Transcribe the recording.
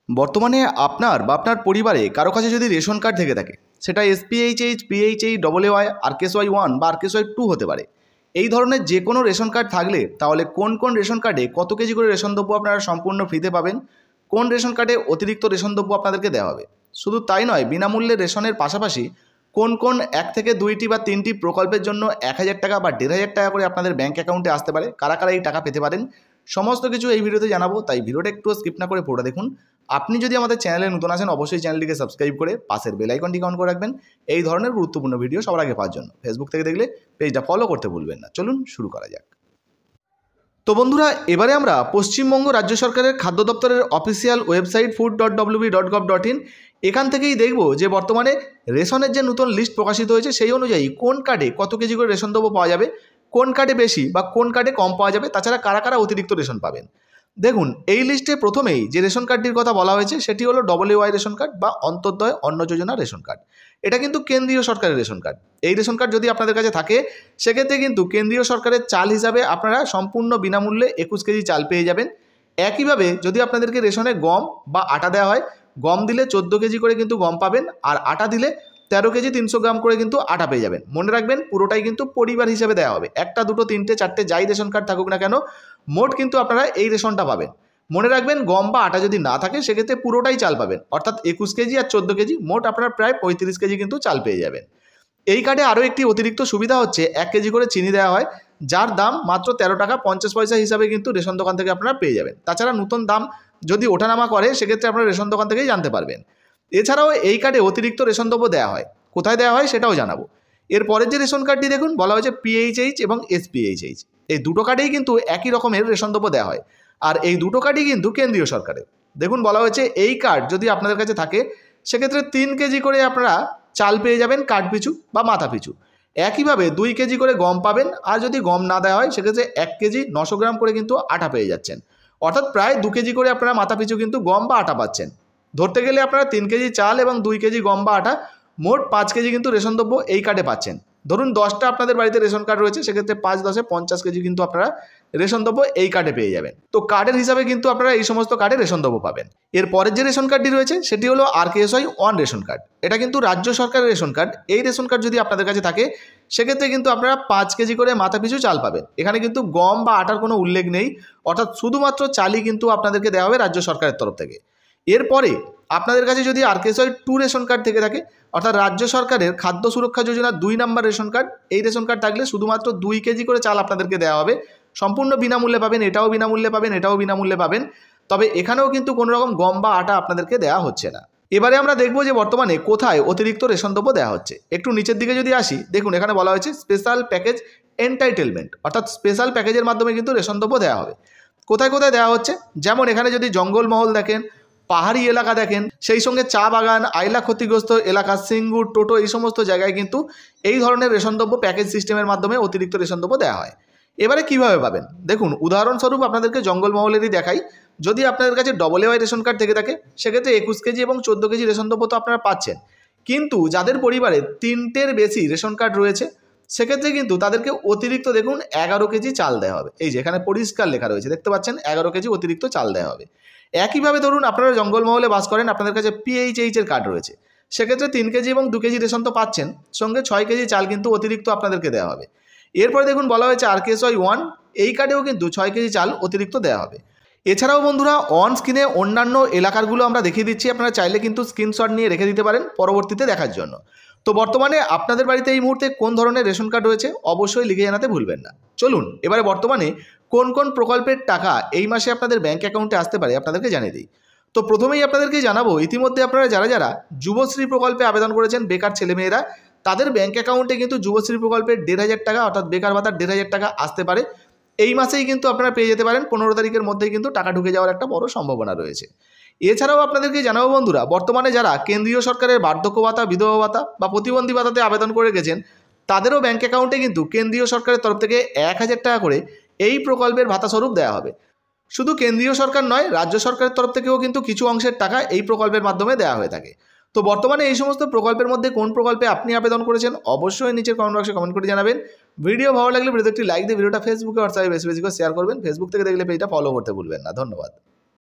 বর্তমানে আপনার বা আপনার পরিবারে কারো কাছে যদি রেশন কার্ড থেকে থাকে, সেটা এসপিএইচএইচ, পিএইচএইচ, ওয়াই, আরকেএসওয়াই 1 বা আরকেএসওয়াই 2 হতে পারে। এই ধরনের যে কোনো রেশন কার্ড থাকলে তাহলে কোন কোন রেশন কার্ডে কত কেজি করে রেশন দ্রব্য আপনারা সম্পূর্ণ ফ্রিতে পাবেন, কোন রেশন কার্ডে অতিরিক্ত রেশন দ্রব্য আপনাদেরকে দেওয়া হবে। শুধু তাই নয়, বিনামূল্যে রেশনের পাশাপাশি কোন কোন 1 থেকে 2টি বা 3টি প্রকল্পের জন্য 1000 টাকা বা 1500 টাকা করে আপনাদের ব্যাঙ্ক অ্যাকাউন্টে আসতে পারে, কারা কারা এই টাকা পেতে পারেন সমস্ত কিছু এই ভিডিওতে জানাবো। তাই ভিডিওটা একটু স্কিপ না করে পুরোটা দেখুন। আপনি যদি আমাদের চ্যানেলে নতুন আসেন অবশ্যই চ্যানেলটিকে সাবস্ক্রাইব করে পাশের বেল আইকনটিকে অন করে রাখবেন এই ধরনের গুরুত্বপূর্ণ ভিডিও সবার আগে পাওয়ার জন্য। ফেসবুক থেকে দেখলে পেজটা ফলো করতে ভুলবেন না। চলুন শুরু করা যাক। তো বন্ধুরা, এবারে আমরা পশ্চিমবঙ্গ রাজ্য সরকারের খাদ্য দপ্তরের অফিসিয়াল ওয়েবসাইট food.wb.gov.in এখান থেকেই দেখব যে বর্তমানে রেশনের যে নতুন লিস্ট প্রকাশিত হয়েছে সেই অনুযায়ী কোন কার্ডে কত কেজি করে রেশন দ্রব্য পাওয়া যাবে, কোন কার্ডে বেশি বা কোন কার্ডে কম পাওয়া যাবে, তাছাড়া কারা কারা অতিরিক্ত রেশন পাবেন। দেখুন, এই লিস্টে প্রথমেই যে রেশন কার্ডটির কথা বলা হয়েছে সেটি হলো ওয়াই রেশন কার্ড বা অন্তর্দয় অন্ন যোজনা রেশন কার্ড। এটা কিন্তু কেন্দ্রীয় সরকারের রেশন কার্ড। এই রেশন কার্ড যদি আপনাদের কাছে থাকে সেক্ষেত্রে কিন্তু কেন্দ্রীয় সরকারের চাল হিসাবে আপনারা সম্পূর্ণ বিনামূল্যে 21 কেজি চাল পেয়ে যাবেন। একইভাবে যদি আপনাদেরকে রেশনে গম বা আটা দেওয়া হয়, গম দিলে 14 কেজি করে কিন্তু গম পাবেন, আর আটা দিলে 13 কেজি 300 গ্রাম করে কিন্তু আটা পেয়ে যাবেন। মনে রাখবেন, পুরোটাই কিন্তু পরিবার হিসেবে দেওয়া হবে। 1টা 2টো 3টে 4টে যাই রেশন কার্ড থাকুক না কেন, মোট কিন্তু আপনারা এই রেশনটা পাবেন। মনে রাখবেন, গম বা আটা যদি না থাকে সেক্ষেত্রে পুরোটাই চাল পাবেন, অর্থাৎ 21 কেজি আর 14 কেজি মোট আপনারা প্রায় 35 কেজি কিন্তু চাল পেয়ে যাবেন। এই কার্ডে আরও একটি অতিরিক্ত সুবিধা হচ্ছে 1 কেজি করে চিনি দেওয়া হয়, যার দাম মাত্র 13 টাকা 50 পয়সা হিসাবে কিন্তু রেশন দোকান থেকে আপনারা পেয়ে যাবেন। তাছাড়া নতুন দাম যদি ওঠানামা করে সেক্ষেত্রে আপনারা রেশন দোকান থেকেই জানতে পারবেন। এছাড়াও এই কার্ডে অতিরিক্ত রেশন দ্রব্য দেওয়া হয়, কোথায় দেওয়া হয় সেটাও জানাবো। এরপরের যে রেশন কার্ডটি দেখুন, বলা হয়েছে পিএইচএইচ এবং এসপিএইচএইচ। এই দুটো কার্ডেই কিন্তু একই রকমের রেশন দ্রব্য দেওয়া হয়, আর এই দুটো কার্ডই কিন্তু কেন্দ্রীয় সরকারের। দেখুন, বলা হয়েছে এই কার্ড যদি আপনাদের কাছে থাকে সেক্ষেত্রে 3 কেজি করে আপনারা চাল পেয়ে যাবেন কার্ড পিছু বা মাথা পিছু। একইভাবে 2 কেজি করে গম পাবেন, আর যদি গম না দেওয়া হয় সেক্ষেত্রে 1 কেজি 900 গ্রাম করে কিন্তু আটা পেয়ে যাচ্ছেন, অর্থাৎ প্রায় 2 কেজি করে আপনারা মাথা পিছু কিন্তু গম বা আটা পাচ্ছেন। ধরতে গেলে আপনারা 3 কেজি চাল এবং 2 কেজি গম বা আটা, মোট 5 কেজি কিন্তু রেশন দ্রব্য এই কার্ডে পাচ্ছেন। ধরুন 10টা আপনাদের বাড়িতে রেশন কার্ড রয়েছে, সেক্ষেত্রে 5 10 50 কেজি কিন্তু আপনারা রেশন দ্রব্য এই কার্ডে পেয়ে যাবেন। তো কার্ডের হিসাবে কিন্তু আপনারা এই সমস্ত কার্ডে রেশন দ্রব্য পাবেন। এর পরের যে রেশন কার্ডটি রয়েছে সেটি হলো আরকেএসওয়াই 1 রেশন কার্ড। এটা কিন্তু রাজ্য সরকারের রেশন কার্ড। এই রেশন কার্ড যদি আপনাদের কাছে থাকে সেক্ষেত্রে কিন্তু আপনারা 5 কেজি করে মাথা পিছু চাল পাবেন। এখানে কিন্তু গম বা আটার কোনো উল্লেখ নেই, অর্থাৎ শুধুমাত্র চালই কিন্তু আপনাদেরকে দেওয়া হবে রাজ্য সরকারের তরফ থেকে। এরপরে আপনাদের কাছে যদি আরকেএসওয়াই 2 রেশন কার্ড থেকে থাকে, অর্থাৎ রাজ্য সরকারের খাদ্য সুরক্ষা যোজনার 2 নম্বর রেশন কার্ড, এই রেশন কার্ড থাকলে শুধুমাত্র 2 কেজি করে চাল আপনাদেরকে দেওয়া হবে। সম্পূর্ণ বিনামূল্যে পাবেন, এটাও বিনামূল্যে পাবেন, এটাও বিনামূল্যে পাবেন। তবে এখানেও কিন্তু কোনো রকম গম বা আটা আপনাদেরকে দেওয়া হচ্ছে না। এবারে আমরা দেখব যে বর্তমানে কোথায় অতিরিক্ত রেশন দ্রব্য দেওয়া হচ্ছে। একটু নিচের দিকে যদি আসি, দেখুন এখানে বলা হয়েছে স্পেশাল প্যাকেজ এন্টাইটেলমেন্ট, অর্থাৎ স্পেশাল প্যাকেজের মাধ্যমে কিন্তু রেশন দ্রব্য দেওয়া হবে। কোথায় কোথায় দেওয়া হচ্ছে, যেমন এখানে যদি জঙ্গলমহল দেখেন, পাহাড়ি এলাকা দেখেন, সেই সঙ্গে চা বাগান, আইলা ক্ষতিগ্রস্ত এলাকা, সিঙ্গুর, টোটো, এই সমস্ত জায়গায় কিন্তু এই ধরনের রেশন দ্রব্য প্যাকেজ সিস্টেমের মাধ্যমে অতিরিক্ত রেশন দ্রব্য দেওয়া হয়। এবারে কিভাবে পাবেন দেখুন, উদাহরণস্বরূপ আপনাদেরকে জঙ্গলমহলেরই দেখাই। যদি আপনাদের কাছে ওয়াই রেশন কার্ড থেকে থাকে সেক্ষেত্রে 21 কেজি এবং 14 কেজি রেশন দ্রব্য তো আপনারা পাচ্ছেন, কিন্তু যাদের পরিবারে 3টের বেশি রেশন কার্ড রয়েছে সেক্ষেত্রে কিন্তু তাদেরকে অতিরিক্ত দেখুন 11 কেজি চাল দেওয়া হবে। এই যে এখানে পরিষ্কার লেখা রয়েছে, দেখতে পাচ্ছেন 11 কেজি অতিরিক্ত চাল দেওয়া হবে। একইভাবে ধরুন আপনারা জঙ্গলমহলে বাস করেন, আপনাদের কাছে পিএইচএইচ এর কার্ড রয়েছে, সেক্ষেত্রে 3 কেজি এবং 2 কেজি রেশন তো পাচ্ছেন, সঙ্গে 6 কেজি চাল কিন্তু অতিরিক্ত আপনাদেরকে দেওয়া হবে। এরপরে দেখুন বলা হয়েছে আরকেএসওয়াই 1, এই কার্ডেও কিন্তু 6 কেজি চাল অতিরিক্ত দেওয়া হবে। এছাড়াও বন্ধুরা, অন স্ক্রিনে অন্যান্য এলাকারগুলো আমরা দেখিয়ে দিচ্ছি, আপনারা চাইলে কিন্তু স্ক্রিনশট নিয়ে রেখে দিতে পারেন পরবর্তীতে দেখার জন্য। তো বর্তমানে আপনাদের বাড়িতে এই মুহূর্তে কোন ধরনের রেশন কার্ড রয়েছে অবশ্যই লিখে জানাতে ভুলবেন না। চলুন এবারে বর্তমানে কোন কোন প্রকল্পের টাকা এই মাসে আপনাদের ব্যাঙ্ক অ্যাকাউন্টে আসতে পারে আপনাদেরকে জানিয়ে দিই। তো প্রথমেই আপনাদেরকে জানাবো, ইতিমধ্যে আপনারা যারা যারা যুবশ্রী প্রকল্পে আবেদন করেছেন, বেকার ছেলেমেয়েরা, তাদের ব্যাঙ্ক অ্যাকাউন্টে কিন্তু যুবশ্রী প্রকল্পের 1500 টাকা, অর্থাৎ বেকার ভাতার 1500 টাকা আসতে পারে। এই মাসেই কিন্তু আপনারা পেয়ে যেতে পারেন, 15 তারিখের মধ্যেই কিন্তু টাকা ঢুকে যাওয়ার একটা বড় সম্ভাবনা রয়েছে। এছাড়াও আপনাদেরকে জানাবো বন্ধুরা, বর্তমানে যারা কেন্দ্রীয় সরকারের বার্ধক্য ভাতা, বিধবা ভাতা বা প্রতিবন্ধী ভাতাতে আবেদন করে গেছেন, তাদেরও ব্যাঙ্ক অ্যাকাউন্টে কিন্তু কেন্দ্রীয় সরকারের তরফ থেকে 1000 টাকা করে এই প্রকল্পের ভাতা স্বরূপ দেওয়া হবে। শুধু কেন্দ্রীয় সরকার নয়, রাজ্য সরকারের তরফ থেকেও কিন্তু কিছু অংশের টাকা এই প্রকল্পের মাধ্যমে দেওয়া হয়ে থাকে। তো বর্তমানে এই সমস্ত প্রকল্পের মধ্যে কোন প্রকল্পে আপনি আবেদন করেছেন অবশ্যই নিচের কমেন্ট বক্সে কমেন্ট করে জানাবেন। ভিডিও ভালো লাগলে ভিডিওতে একটি লাইক দিয়ে ভিডিওটা ফেসবুকে হোয়াটসঅ্যাপে বেশি বেশি করে শেয়ার করবেন। ফেসবুক থেকে দেখলে পেজটা ফলো করতে ভুলবেন না। ধন্যবাদ।